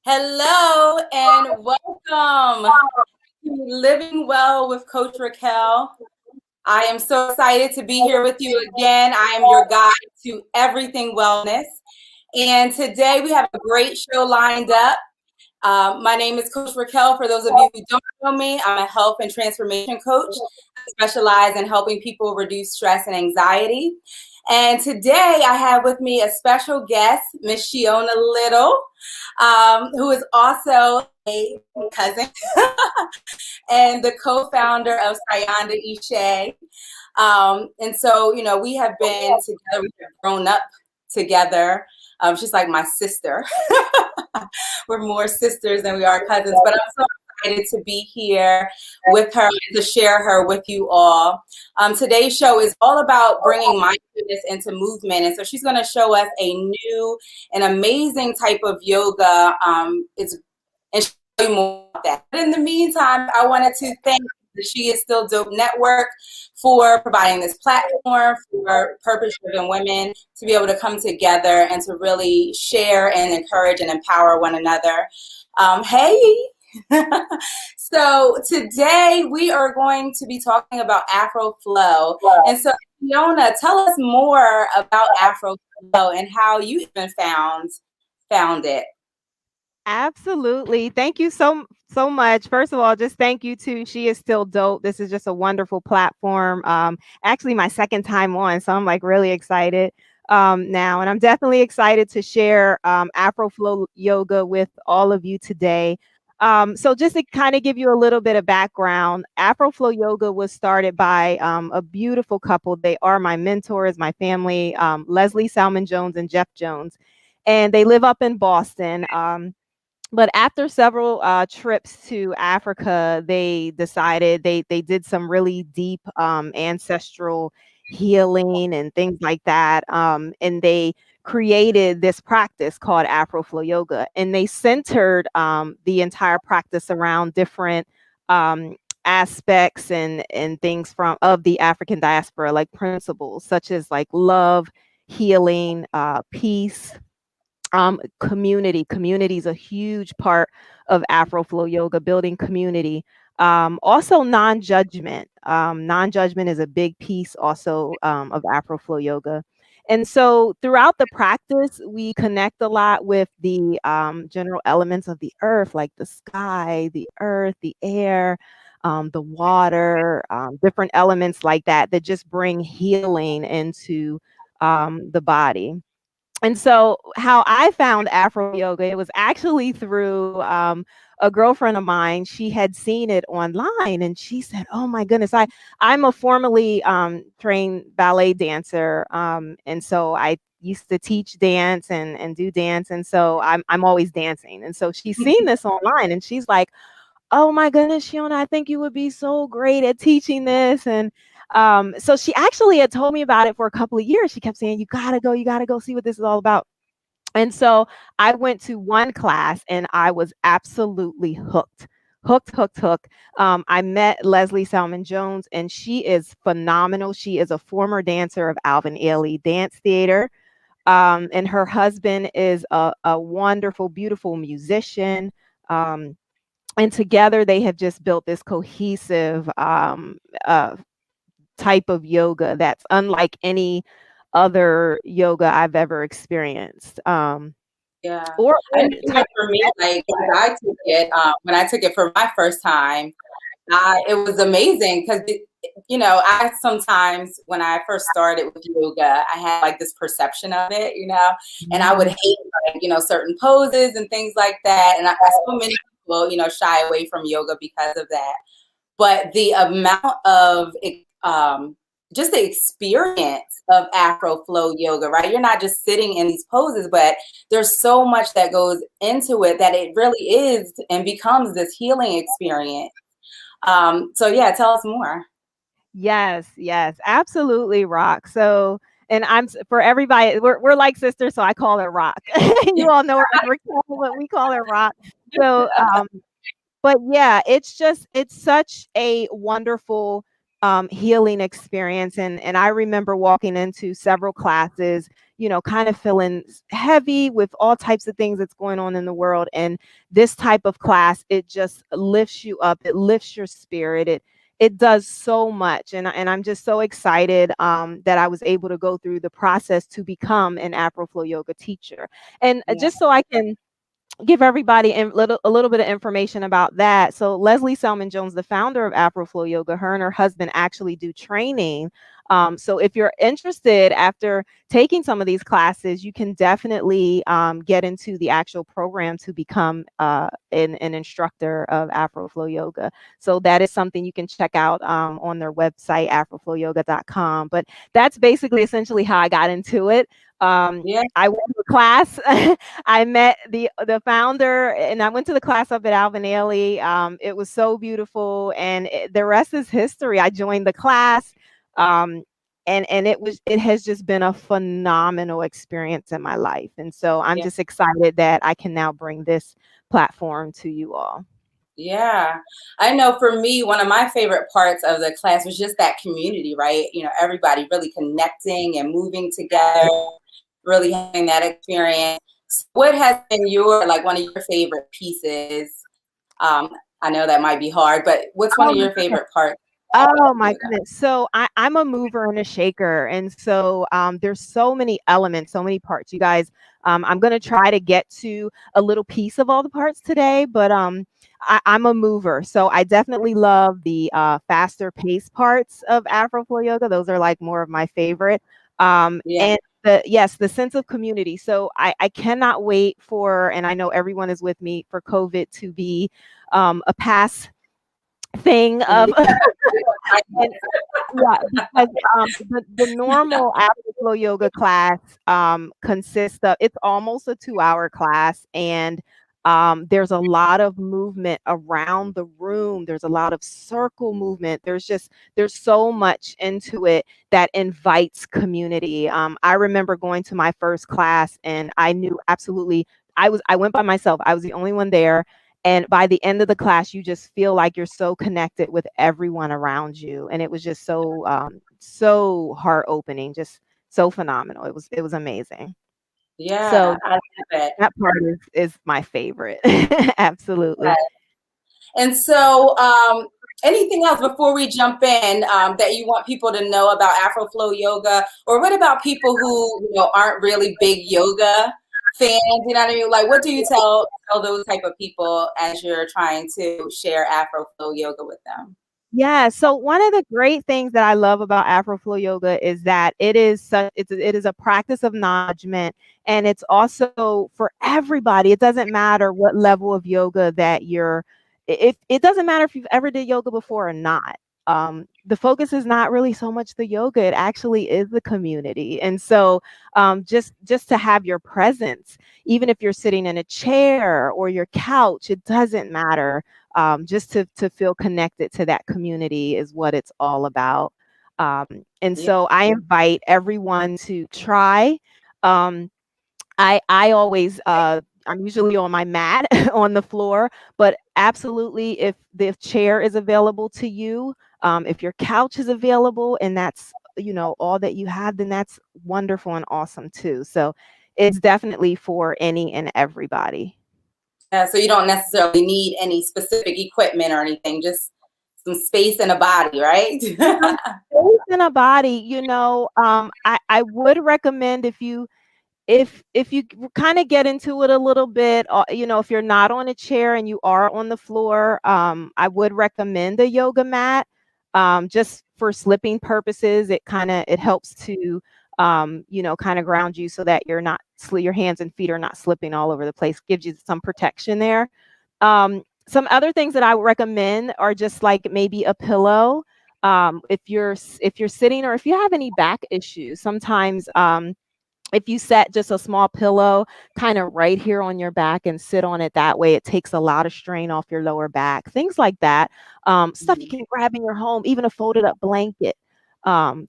Hello and welcome to Living Well with Coach Racquel. I am so excited to be here with you again. I am your guide to everything wellness. And today we have a great show lined up. My name is Coach Racquel. For those of you who don't know me, I'm a health and transformation coach. I specialize in helping people reduce stress and anxiety. And today I have with me a special guest, Miss Sheona Little, who is also a cousin and the co-founder of Siyanda Esha. And so, we have been together, we have grown up together. She's like my sister. We're more sisters than we are cousins, but I'm so excited to be here with her and to share her with you all. Today's show is all about bringing mindfulness into movement. And so she's going to show us a new and amazing type of yoga. And show you more about that. But in the meantime, I wanted to thank the She Is Still Dope Network for providing this platform for purpose-driven women to be able to come together and to really share and encourage and empower one another. Hey! So today we are going to be talking about Afro Flow. And so Sheona, tell us more about Afro Flow and how you even found it. Absolutely. Thank you so much. First of all, just thank you to She Is Still Dope. This is just a wonderful platform. Actually my second time on, so I'm like really excited now. And I'm definitely excited to share Afro Flow Yoga with all of you today. So just to kind of give you a little bit of background, Afro Flow Yoga was started by a beautiful couple. They are my mentors, my family, Leslie Salmon Jones and Jeff Jones. And they live up in Boston. But after several trips to Africa, they decided they did some really deep ancestral healing and things like that. And they created this practice called Afro Flow Yoga. And they centered the entire practice around different aspects and things of the African diaspora, like principles such as like love, healing, peace, community is a huge part of Afro Flow Yoga, building community. Also non-judgment. Non-judgment is a big piece also of Afro Flow Yoga. And so throughout the practice, we connect a lot with the general elements of the earth, like the sky, the earth, the air, the water, different elements like that just bring healing into the body. And so how I found Afro yoga, it was actually through a girlfriend of mine. She had seen it online and she said, oh my goodness, I'm a formerly trained ballet dancer. And so I used to teach dance and do dance. And so I'm always dancing. And so she's seen this online and she's like, oh my goodness, Sheona, I think you would be so great at teaching this. And so she actually had told me about it for a couple of years. She kept saying, you gotta go see what this is all about. And so I went to one class and I was absolutely hooked. Hooked. I met Leslie Salmon Jones and she is phenomenal. She is a former dancer of Alvin Ailey Dance Theater. And her husband is a wonderful, beautiful musician. And together they have just built this cohesive type of yoga that's unlike any other yoga I've ever experienced. Yeah. I know for me, like I took it when I took it for my first time, it was amazing because I sometimes when I first started with yoga, I had like this perception of it, and I would hate like, certain poses and things like that. And I so many people, shy away from yoga because of that. But the amount of just the experience of Afro Flow yoga, right? You're not just sitting in these poses, but there's so much that goes into it that it really is and becomes this healing experience. So yeah, tell us more. Yes, absolutely, Rock. So, and for everybody, we're like sisters, so I call her Rock. You all know her as Raquel, but we call her Rock. So, but yeah, it's such a wonderful healing experience. And I remember walking into several classes, kind of feeling heavy with all types of things that's going on in the world. And this type of class, it just lifts you up. It lifts your spirit. It does so much. And I'm just so excited that I was able to go through the process to become an Afro Flow Yoga teacher. And Yeah. just so I can give everybody a little bit of information about that. So Leslie Selman Jones, the founder of Afro Flow Yoga, her and her husband actually do training. So if you're interested after taking some of these classes, you can definitely get into the actual program to become an instructor of Afro Flow Yoga. So that is something you can check out on their website, afroflowyoga.com. But that's basically essentially how I got into it. Yeah. I went to a class. I met the founder, and I went to the class up at Alvin Ailey. It was so beautiful, and the rest is history. I joined the class, um, and it has just been a phenomenal experience in my life. And so I'm Yeah. just excited that I can now bring this platform to you all. Yeah. I know for me, one of my favorite parts of the class was just that community, right? Everybody really connecting and moving together, really having that experience. So what has been like one of your favorite pieces? Um, I know that might be hard, but what's one Oh of my your favorite parts Oh of my yoga? goodness. So I'm a mover and a shaker. And so there's so many elements, so many parts. You guys, I'm going to try to get to a little piece of all the parts today, but I'm a mover. So I definitely love the faster pace parts of Afro Flow Yoga. Those are like more of my favorite. Yeah. And the sense of community. So I cannot wait for, and I know everyone is with me, for COVID to be a past thing Yeah. of and yeah, because the normal Afterglow yoga class consists of, it's almost a 2-hour class, and there's a lot of movement around the room. There's a lot of circle movement. There's so much into it that invites community. I remember going to my first class, and I knew absolutely I went by myself. I was the only one there. And by the end of the class, you just feel like you're so connected with everyone around you. And it was just so heart opening, just so phenomenal. It was amazing. Yeah, So I love it. that part is my favorite. Absolutely. And so, anything else before we jump in that you want people to know about Afro Flow Yoga, or what about people who aren't really big yoga fans? You know what I mean? Like, what do you tell those type of people as you're trying to share Afro Flow Yoga with them? Yeah, so one of the great things that I love about Afro Flow Yoga is that it is a practice of non-judgment, and it's also for everybody. It doesn't matter what level of yoga that you're if it doesn't matter if you've ever did yoga before or not. The focus is not really so much the yoga, it actually is the community. And so just to have your presence, even if you're sitting in a chair or your couch, it doesn't matter. Just to feel connected to that community is what it's all about. And Yeah, so I invite everyone to try. Um, I always I'm usually on my mat on the floor, but absolutely if the chair is available to you, if your couch is available and that's all that you have, then that's wonderful and awesome too. So it's definitely for any and everybody. yeah. So you don't necessarily need any specific equipment or anything, just some space and a body, right? Space in a body, I would recommend if you kind of get into it a little bit, if you're not on a chair and you are on the floor, I would recommend a yoga mat, just for slipping purposes. It helps to kind of ground you so that you're not your hands and feet are not slipping all over the place. Gives you some protection there. Some other things that I would recommend are just like maybe a pillow. If you're sitting, or if you have any back issues, sometimes if you set just a small pillow kind of right here on your back and sit on it that way, it takes a lot of strain off your lower back, things like that. Stuff you Mhm. can grab in your home, even a folded up blanket,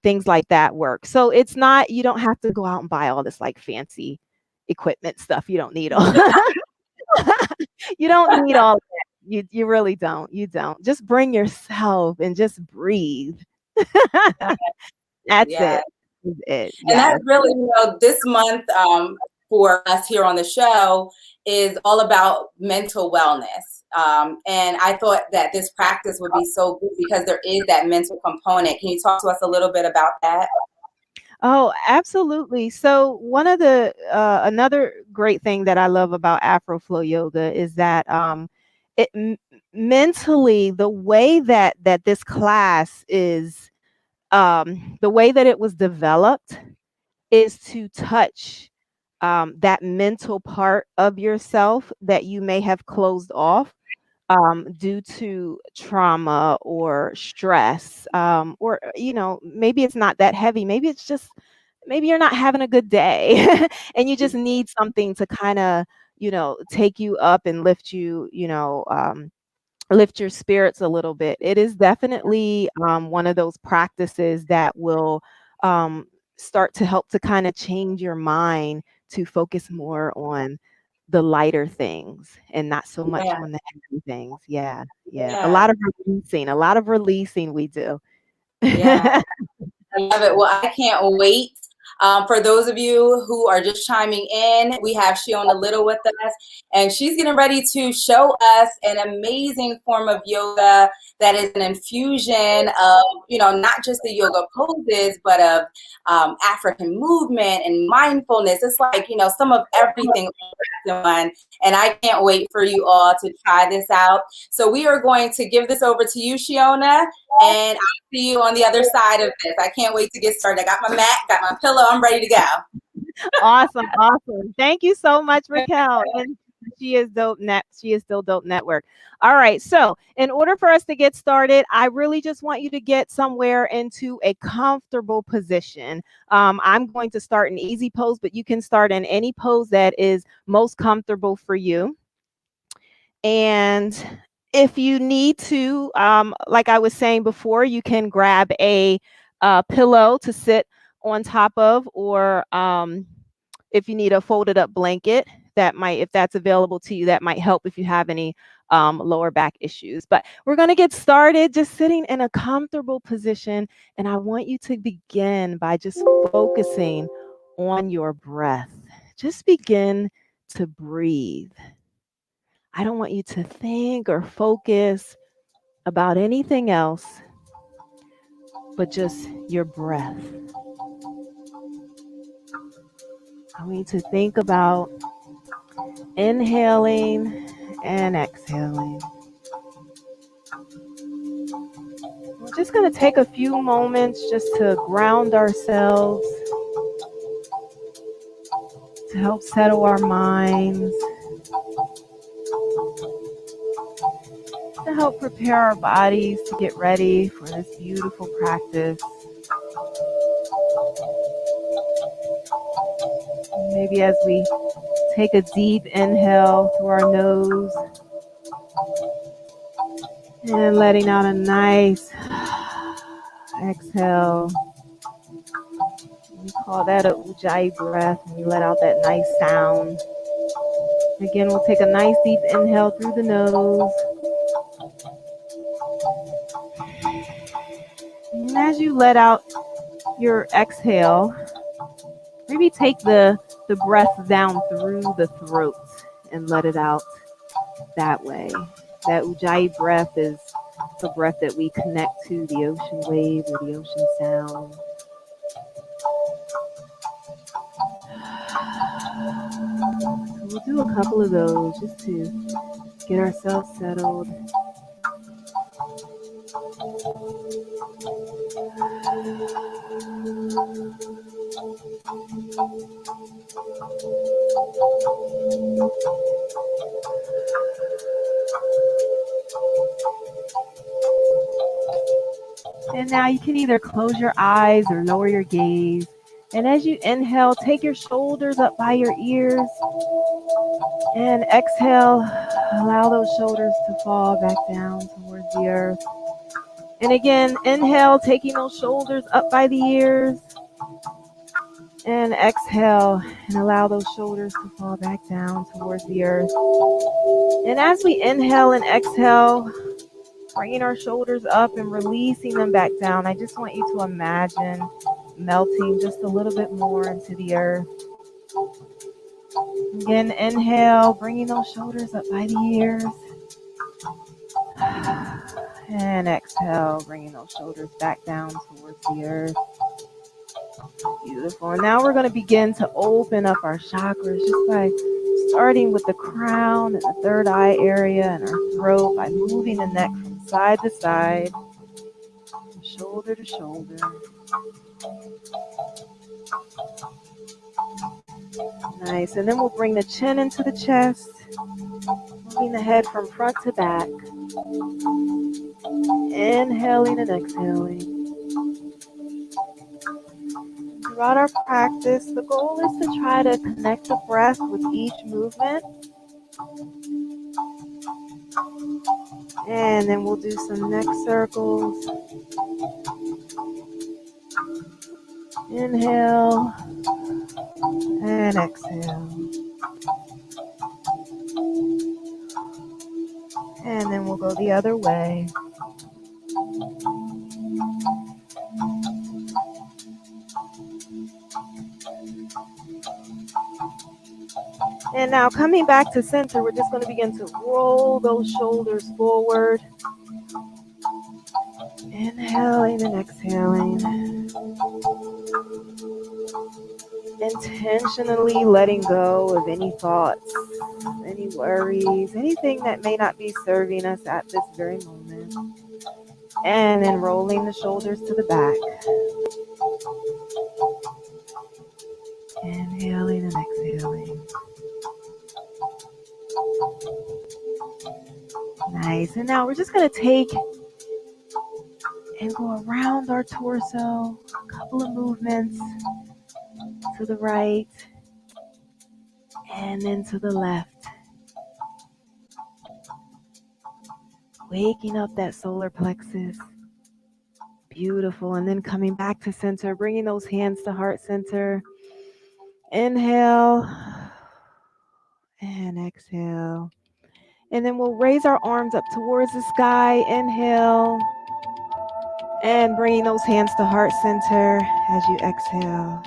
things like that work. So it's not, you don't have to go out and buy all this like fancy equipment stuff. You don't need all you don't need all that. You really don't. You don't. Just bring yourself and just breathe. That's Yeah. it. Is it. And Yes. that's really, this month for us here on the show is all about mental wellness. And I thought that this practice would be so good because there is that mental component. Can you talk to us a little bit about that? Oh, absolutely. So one of the another great thing that I love about Afro Flow Yoga is that it mentally the way that this class is the way that it was developed is to touch that mental part of yourself that you may have closed off due to trauma or stress, or maybe it's not that heavy. Maybe it's just maybe you're not having a good day, and you just need something to kind of take you up and lift your spirits a little bit. It is definitely one of those practices that will start to help to kind of change your mind to focus more on the lighter things and not so much Yeah, on the heavy things. Yeah, yeah. yeah, A lot of releasing we do. yeah. I love it. Well, I can't wait. For those of you who are just chiming in, we have Sheona Little with us, and she's getting ready to show us an amazing form of yoga that is an infusion of, not just the yoga poses, but of African movement and mindfulness. It's like, some of everything in one. And I can't wait for you all to try this out. So we are going to give this over to you, Sheona, and see you on the other side of this. I can't wait to get started. I got my mat, got my pillow. I'm ready to go. Awesome, awesome. Thank you so much, Raquel. And she is dope net. She is still dope network. All right. So in order for us to get started, I really just want you to get somewhere into a comfortable position. I'm going to start an easy pose, but you can start in any pose that is most comfortable for you. And if you need to, like I was saying before, you can grab a pillow to sit on top of, or if you need a folded up blanket, if that's available to you, that might help if you have any lower back issues. But we're going to get started just sitting in a comfortable position. And I want you to begin by just focusing on your breath. Just begin to breathe. I don't want you to think or focus about anything else but just your breath. I want you to think about inhaling and exhaling. We're just going to take a few moments just to ground ourselves, to help settle our minds, to help prepare our bodies to get ready for this beautiful practice. Maybe as we take a deep inhale through our nose and letting out a nice exhale. We call that a ujjayi breath, and you let out that nice sound. Again, we'll take a nice deep inhale through the nose. And as you let out your exhale, maybe take the breath down through the throat and let it out that way. That ujjayi breath is the breath that we connect to the ocean waves or the ocean sound. So we'll do a couple of those just to get ourselves settled. And now you can either close your eyes or lower your gaze. And as you inhale, take your shoulders up by your ears. And exhale, allow those shoulders to fall back down towards the earth. And again, inhale, taking those shoulders up by the ears. And exhale, and allow those shoulders to fall back down towards the earth. And as we inhale and exhale, Bringing our shoulders up and releasing them back down. I just want you to imagine melting just a little bit more into the earth. Again, inhale, bringing those shoulders up by the ears. And exhale, bringing those shoulders back down towards the earth. Beautiful. And now we're going to begin to open up our chakras just by starting with the crown and the third eye area and our throat by moving the neck from side to side, from shoulder to shoulder. Nice. And then we'll bring the chin into the chest, moving the head from front to back. Inhaling and exhaling. Throughout our practice, the goal is to try to connect the breath with each movement. And then we'll do some neck circles. Inhale and exhale. And then we'll go the other way. And now coming back to center, we're just going to begin to roll those shoulders forward. Inhaling and exhaling. Intentionally letting go of any thoughts, any worries, anything that may not be serving us at this very moment. And then rolling the shoulders to the back. Inhaling and exhaling. Nice. And now we're just going to take and go around our torso, a couple of movements to the right and then to the left. Waking up that solar plexus. Beautiful. And then coming back to center, bringing those hands to heart center. Inhale and exhale. And then we'll raise our arms up towards the sky. Inhale. And bringing those hands to heart center as you exhale.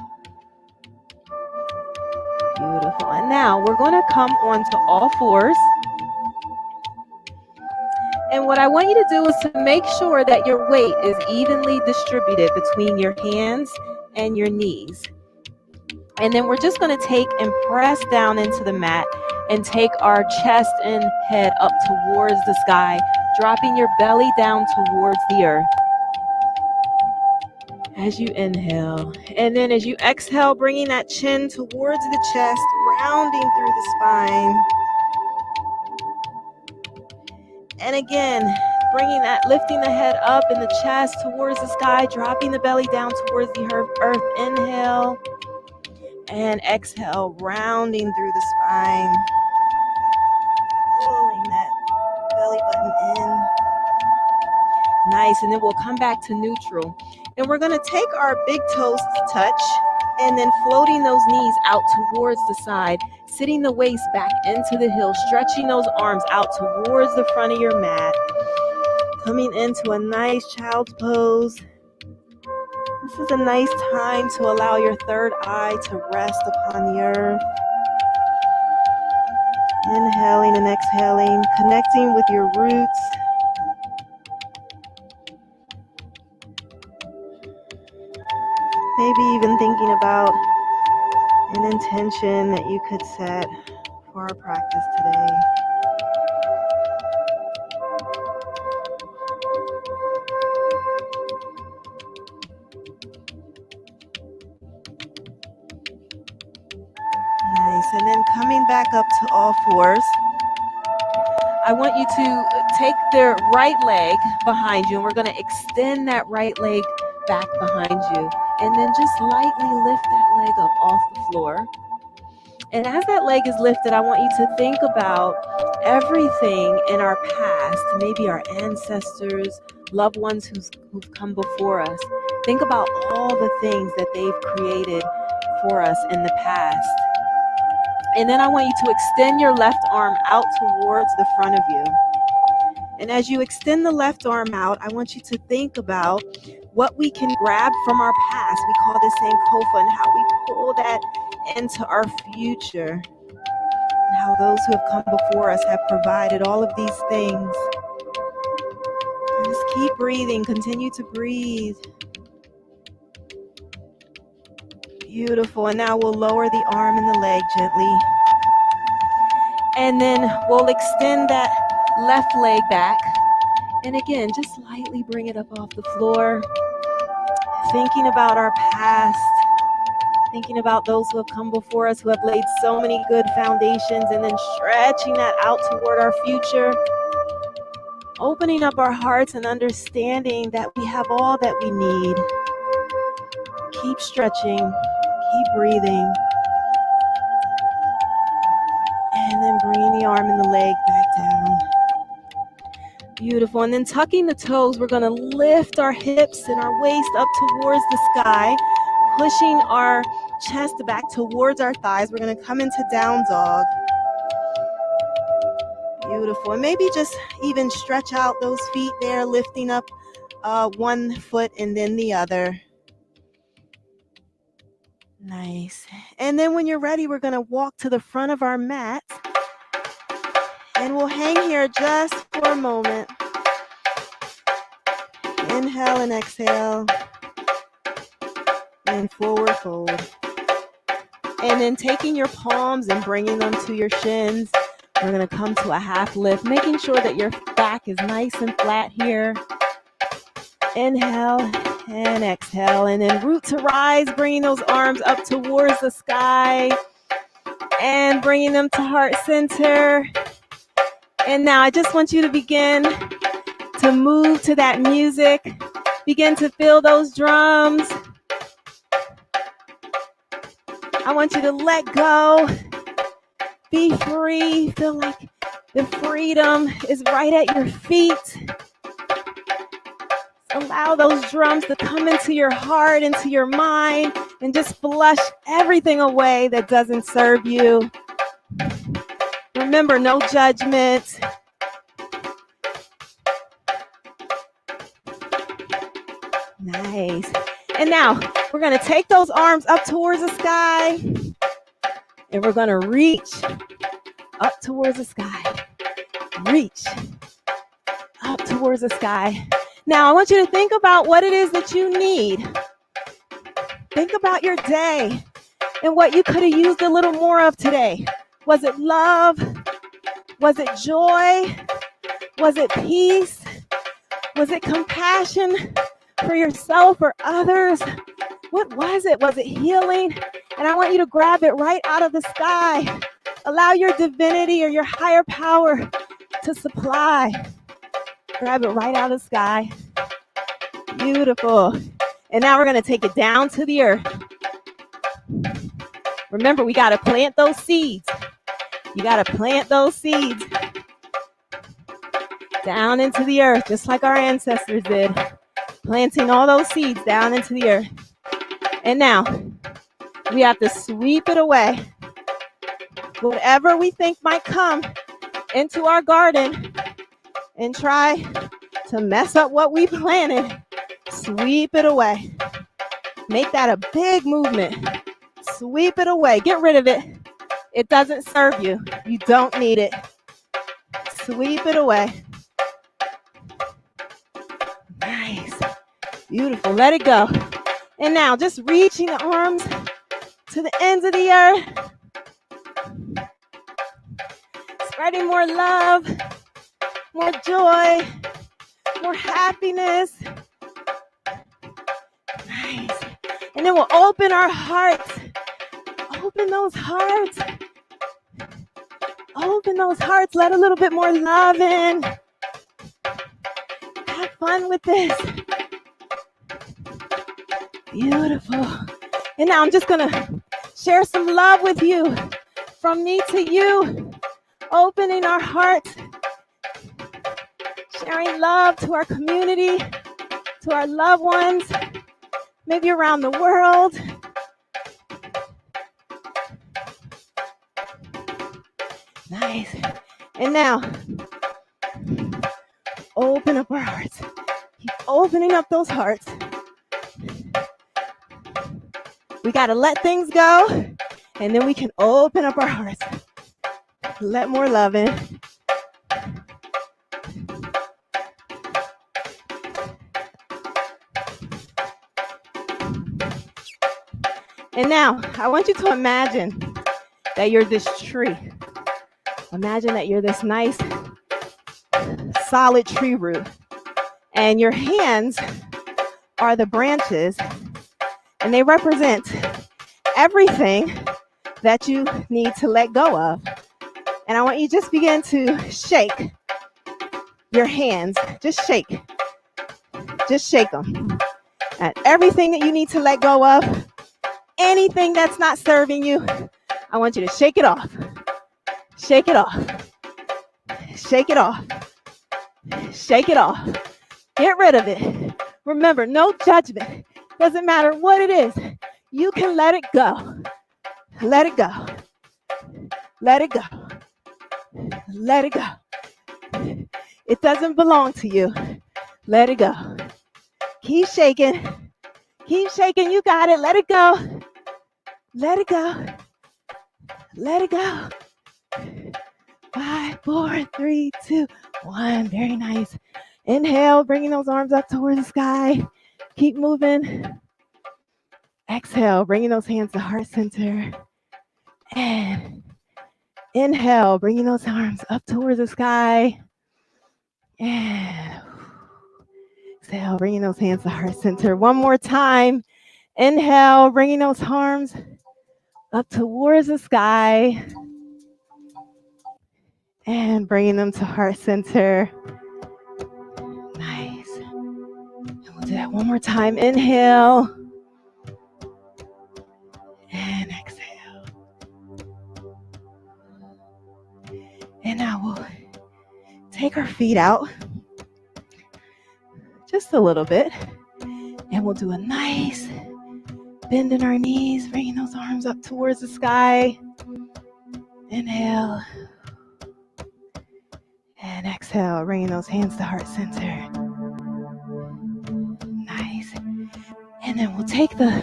Beautiful. And now we're going to come onto all fours. And what I want you to do is to make sure that your weight is evenly distributed between your hands and your knees. And then we're just going to take and press down into the mat and take our chest and head up towards the sky, dropping your belly down towards the earth as you inhale. And then as you exhale, bringing that chin towards the chest, rounding through the spine. And again, bringing that, lifting the head up and the chest towards the sky, dropping the belly down towards the earth. Inhale. And exhale, rounding through the spine. Pulling that belly button in. Nice. And then we'll come back to neutral. And we're going to take our big toes to touch and then floating those knees out towards the side, sitting the waist back into the heel, stretching those arms out towards the front of your mat. Coming into a nice child's pose. This is a nice time to allow your third eye to rest upon the earth. Inhaling and exhaling, connecting with your roots. Maybe even thinking about an intention that you could set for our practice today. Nice. And then coming back up to all fours, I want you to take the right leg behind you, and we're going to extend that right leg back behind you. And then just lightly lift that leg up off the floor. And as that leg is lifted, I want you to think about everything in our past, maybe our ancestors, loved ones who've come before us. Think about all the things that they've created for us in the past. And then I want you to extend your left arm out towards the front of you. And as you extend the left arm out, I want you to think about what we can grab from our past. We call this Sankofa, and how we pull that into our future. And how those who have come before us have provided all of these things. And just keep breathing. Continue to breathe. Beautiful. And now we'll lower the arm and the leg gently. And then we'll extend that left leg back. And again, just lightly bring it up off the floor. Thinking about our past. Thinking about those who have come before us, who have laid so many good foundations, and then stretching that out toward our future. Opening up our hearts and understanding that we have all that we need. Keep stretching. Keep breathing. And then bringing the arm and the leg back down. Beautiful. And then tucking the toes, we're going to lift our hips and our waist up towards the sky, pushing our chest back towards our thighs. We're going to come into down dog. Beautiful. And maybe just even stretch out those feet there, lifting up one foot and then the other. Nice. And then when you're ready, we're going to walk to the front of our mat. And we'll hang here just for a moment. Inhale and exhale. And forward fold. And then taking your palms and bringing them to your shins. We're going to come to a half lift, making sure that your back is nice and flat here. Inhale and exhale. And then root to rise, bringing those arms up towards the sky. And bringing them to heart center. And now I just want you to begin to move to that music. Begin to feel those drums. I want you to let go. Be free. Feel like the freedom is right at your feet. Allow those drums to come into your heart, into your mind, and just flush everything away that doesn't serve you. Remember, no judgment. Nice. And now we're going to take those arms up towards the sky. And we're going to reach up towards the sky. Reach up towards the sky. Now I want you to think about what it is that you need. Think about your day and what you could have used a little more of today. Was it love? Was it joy? Was it peace? Was it compassion for yourself or others? What was it? Was it healing? And I want you to grab it right out of the sky. Allow your divinity or your higher power to supply. Grab it right out of the sky. Beautiful. And now we're going to take it down to the earth. Remember, we got to plant those seeds. You got to plant those seeds down into the earth, just like our ancestors did. Planting all those seeds down into the earth. And now, we have to sweep it away. Whatever we think might come into our garden and try to mess up what we planted, sweep it away. Make that a big movement. Sweep it away. Get rid of it. It doesn't serve you. You don't need it. Sweep it away. Nice. Beautiful. Let it go. And now just reaching the arms to the ends of the earth. Spreading more love, more joy, more happiness. Nice. And then we'll open our hearts. Open those hearts. Open those hearts. Let a little bit more love in. Have fun with this. Beautiful. And now I'm just going to share some love with you. From me to you. Opening our hearts. Sharing love to our community. To our loved ones. Maybe around the world. Nice. And now, open up our hearts. Keep opening up those hearts. We got to let things go, and then we can open up our hearts. Let more love in. And now, I want you to imagine that you're this tree. Imagine that you're this nice, solid tree root. And your hands are the branches, and they represent everything that you need to let go of. And I want you to just begin to shake your hands. Just shake. Just shake them. And everything that you need to let go of, anything that's not serving you, I want you to shake it off. Shake it off. Shake it off. Shake it off. Get rid of it. Remember, no judgment. Doesn't matter what it is. You can let it go. Let it go. Let it go. Let it go. It doesn't belong to you. Let it go. Keep shaking. Keep shaking. You got it. Let it go. Let it go. Let it go. 5, 4, 3, 2, 1. Very nice. Inhale, bringing those arms up towards the sky. Keep moving. Exhale, bringing those hands to heart center. And inhale, bringing those arms up towards the sky. And exhale, bringing those hands to heart center. One more time. Inhale, bringing those arms up towards the sky. And bringing them to heart center. Nice. And we'll do that one more time. Inhale. And exhale. And now we'll take our feet out just a little bit. And we'll do a nice bend in our knees, bringing those arms up towards the sky. Inhale. And exhale, bringing those hands to heart center. Nice. And then we'll take the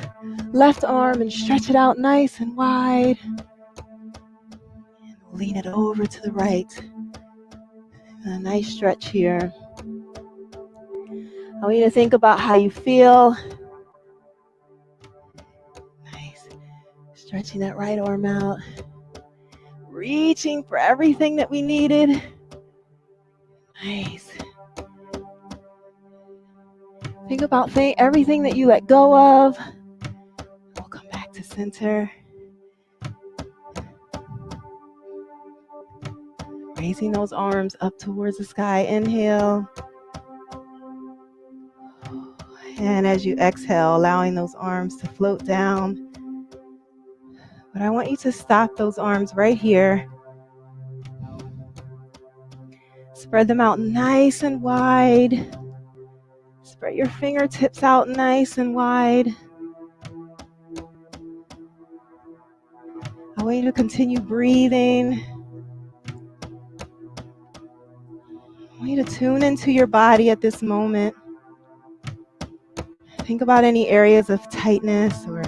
left arm and stretch it out nice and wide. And we'll lean it over to the right. A nice stretch here. I want you to think about how you feel. Nice. Stretching that right arm out. Reaching for everything that we needed. Nice. Think about everything that you let go of. We'll come back to center. Raising those arms up towards the sky. Inhale. And as you exhale, allowing those arms to float down. But I want you to stop those arms right here. Spread them out nice and wide. Spread your fingertips out nice and wide. I want you to continue breathing. I want you to tune into your body at this moment. Think about any areas of tightness or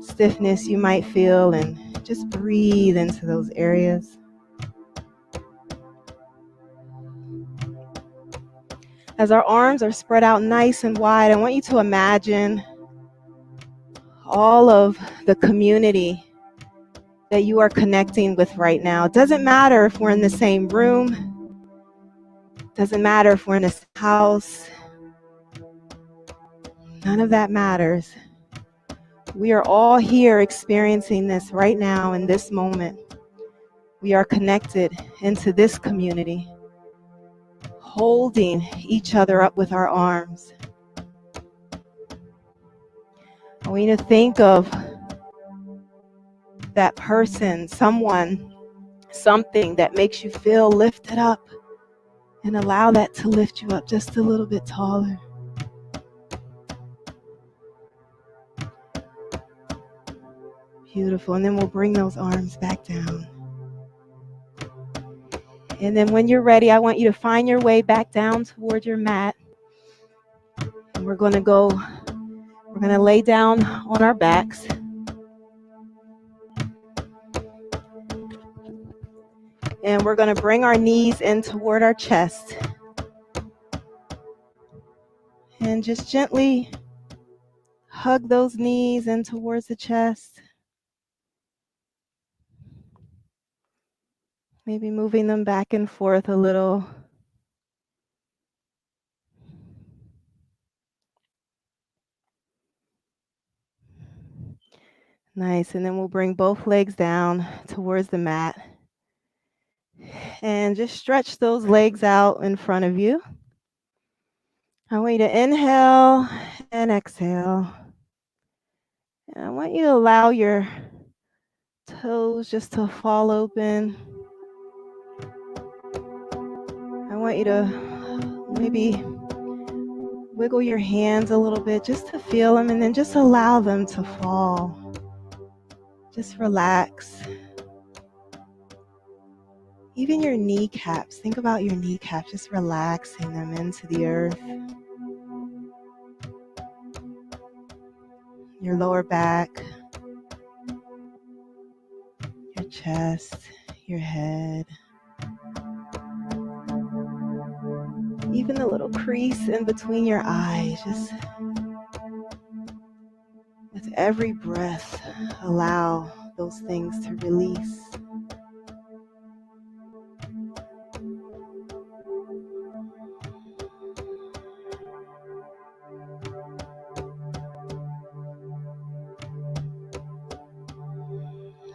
stiffness you might feel and just breathe into those areas. As our arms are spread out nice and wide, I want you to imagine all of the community that you are connecting with right now. It doesn't matter if we're in the same room. It doesn't matter if we're in a house. None of that matters. We are all here experiencing this right now in this moment. We are connected into this community, holding each other up with our arms. I want you to think of that person, someone, something that makes you feel lifted up, and allow that to lift you up just a little bit taller. Beautiful. And then we'll bring those arms back down. And then when you're ready, I want you to find your way back down toward your mat. And we're going to lay down on our backs. And we're going to bring our knees in toward our chest. And just gently hug those knees in towards the chest. Maybe moving them back and forth a little. Nice. And then we'll bring both legs down towards the mat. And just stretch those legs out in front of you. I want you to inhale and exhale. And I want you to allow your toes just to fall open. I want you to maybe wiggle your hands a little bit just to feel them, and then just allow them to fall. Just relax. Even your kneecaps, think about your kneecaps, just relaxing them into the earth. Your lower back, your chest, your head. Even the little crease in between your eyes, just with every breath, allow those things to release.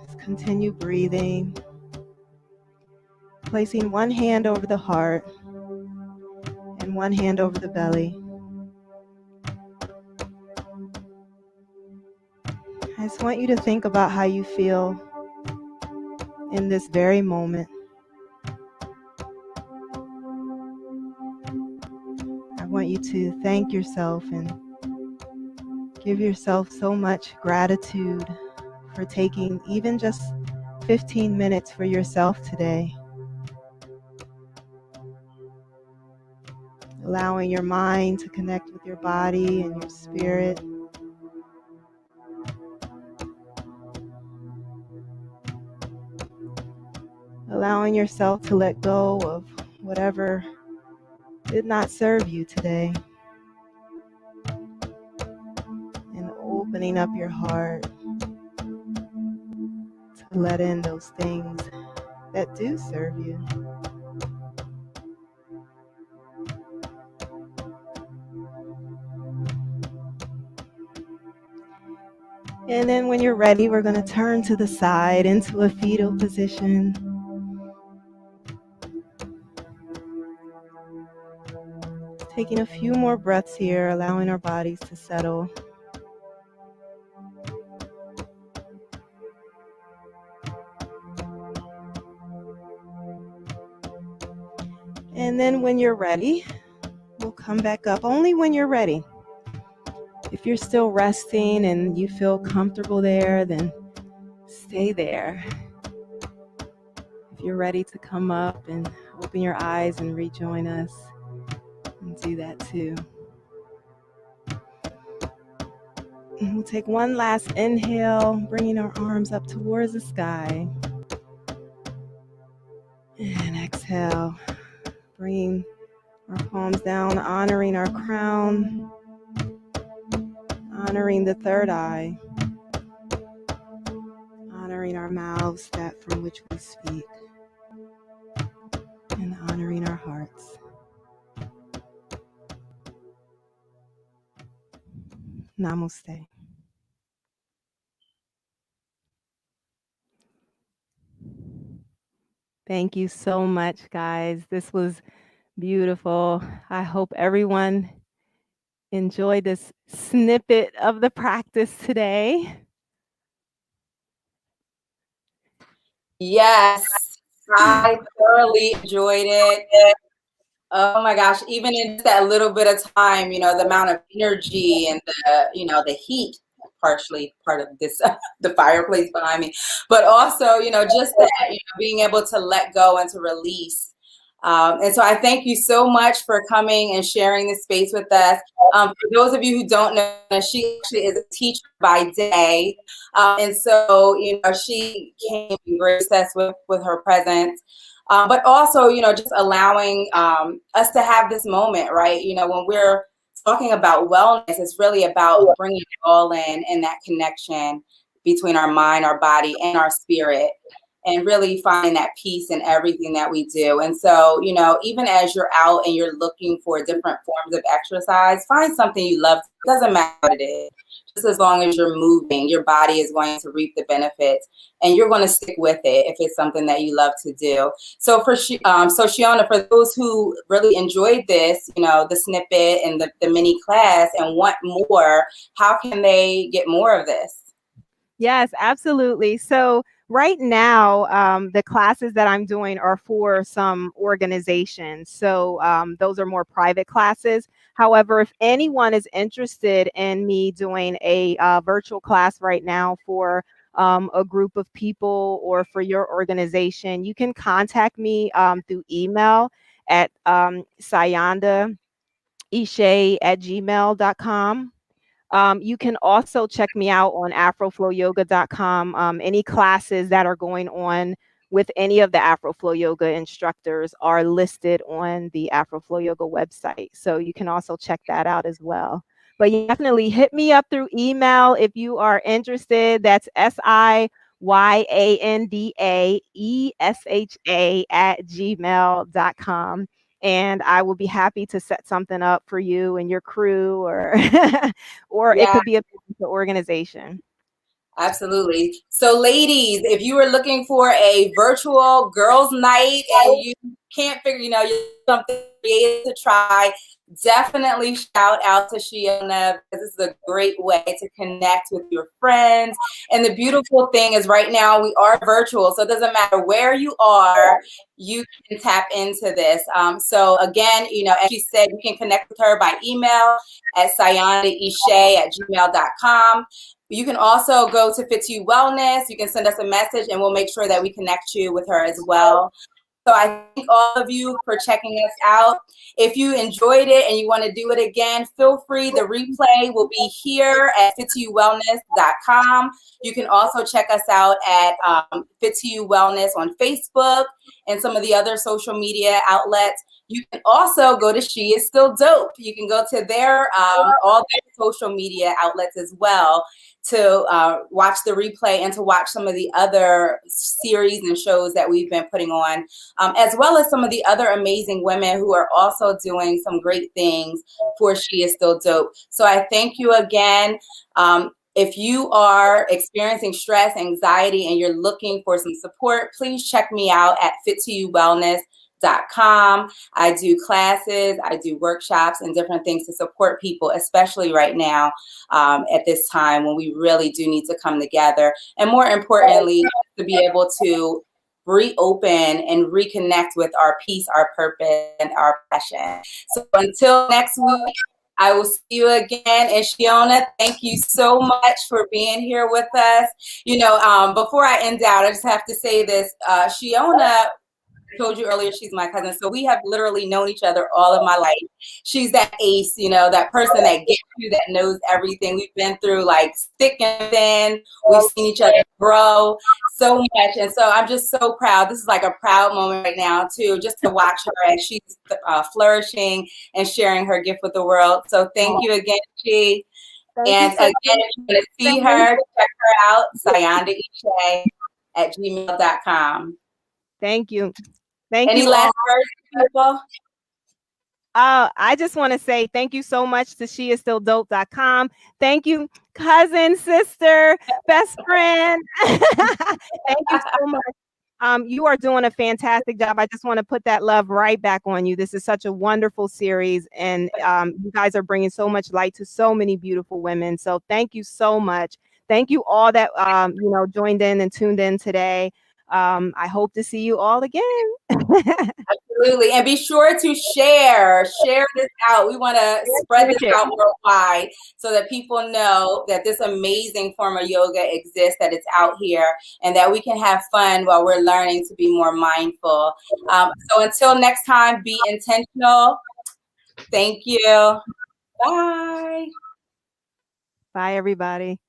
Just continue breathing, placing one hand over the heart and one hand over the belly. I just want you to think about how you feel in this very moment. I want you to thank yourself and give yourself so much gratitude for taking even just 15 minutes for yourself today. Allowing your mind to connect with your body and your spirit. Allowing yourself to let go of whatever did not serve you today. And opening up your heart to let in those things that do serve you. And then when you're ready, we're going to turn to the side into a fetal position. Taking a few more breaths here, allowing our bodies to settle. And then when you're ready, we'll come back up only when you're ready. If you're still resting and you feel comfortable there, then stay there. If you're ready to come up and open your eyes and rejoin us, and do that too. And we'll take one last inhale, bringing our arms up towards the sky. And exhale, bringing our palms down, honoring our crown, honoring the third eye, honoring our mouths, that from which we speak, and honoring our hearts. Namaste. Thank you so much, guys. This was beautiful. I hope everyone enjoyed this snippet of the practice today. Yes, I thoroughly enjoyed it. Oh my gosh, even in just that little bit of time, the amount of energy and the heat, partially part of this, the fireplace behind me, but also, just that, being able to let go and to release And so I thank you so much for coming and sharing this space with us. For those of you who don't know, she actually is a teacher by day. And so, she came and graced us with her presence. But also, just allowing us to have this moment, right? When we're talking about wellness, it's really about bringing it all in and that connection between our mind, our body, and our spirit, and really finding that peace in everything that we do. And so, even as you're out and you're looking for different forms of exercise, find something you love. It doesn't matter what it is. Just as long as you're moving, your body is going to reap the benefits, and you're going to stick with it if it's something that you love to do. So Sheona, for those who really enjoyed this, the snippet and the mini class and want more, how can they get more of this? Yes, absolutely. So right now, the classes that I'm doing are for some organizations. So those are more private classes. However, if anyone is interested in me doing a virtual class right now for a group of people or for your organization, you can contact me through email at Siyanda Esha at gmail.com. You can also check me out on afroflowyoga.com. Any classes that are going on with any of the Afroflow Yoga instructors are listed on the Afroflow Yoga website. So you can also check that out as well. But you definitely hit me up through email if you are interested. That's SIYANDAESHA at gmail.com. And I will be happy to set something up for you and your crew, or or it could be a organization. Absolutely. So ladies, if you are looking for a virtual girls' night and you can't figure, you're something creative to try, definitely shout out to Sheona, because this is a great way to connect with your friends. And the beautiful thing is right now we are virtual, so it doesn't matter where you are, you can tap into this. So again, as she said, you can connect with her by email at siyandaesha@gmail.com. You can also go to Fit to You Wellness. You can send us a message and we'll make sure that we connect you with her as well. So I thank all of you for checking us out. If you enjoyed it and you want to do it again, feel free. The replay will be here at fit2wellness.com. You can also check us out at Fit to You Wellness on Facebook and some of the other social media outlets. You can also go to She Is Still Dope. You can go to their all their social media outlets as well to watch the replay and to watch some of the other series and shows that we've been putting on, as well as some of the other amazing women who are also doing some great things for She Is Still Dope. So I thank you again. If you are experiencing stress, anxiety, and you're looking for some support, please check me out at fit2wellness.com. I do classes, I do workshops and different things to support people, especially right now at this time when we really do need to come together. And more importantly, to be able to reopen and reconnect with our peace, our purpose, and our passion. So until next week, I will see you again. And Sheona, thank you so much for being here with us. Before I end out, I just have to say this. Sheona, I told you earlier, she's my cousin. So we have literally known each other all of my life. She's that ace, that person that gets you, that knows everything. We've been through like thick and thin. We've seen each other grow so much. And so I'm just so proud. This is like a proud moment right now too, just to watch her as she's flourishing and sharing her gift with the world. So thank you again, She. And again, if you want to see her, check her out, siyandaesha@gmail.com. Thank you. Thank Any you. last words, people? I just want to say thank you so much to sheisstilldope.com. Thank you, cousin, sister, best friend. Thank you so much. You are doing a fantastic job. I just want to put that love right back on you. This is such a wonderful series, and you guys are bringing so much light to so many beautiful women. So thank you so much. Thank you all that joined in and tuned in today. I hope to see you all again. Absolutely. And be sure to share this out. We want to spread this out worldwide so that people know that this amazing form of yoga exists, that it's out here, and that we can have fun while we're learning to be more mindful. So until next time, be intentional. Thank you. Bye. Bye, everybody.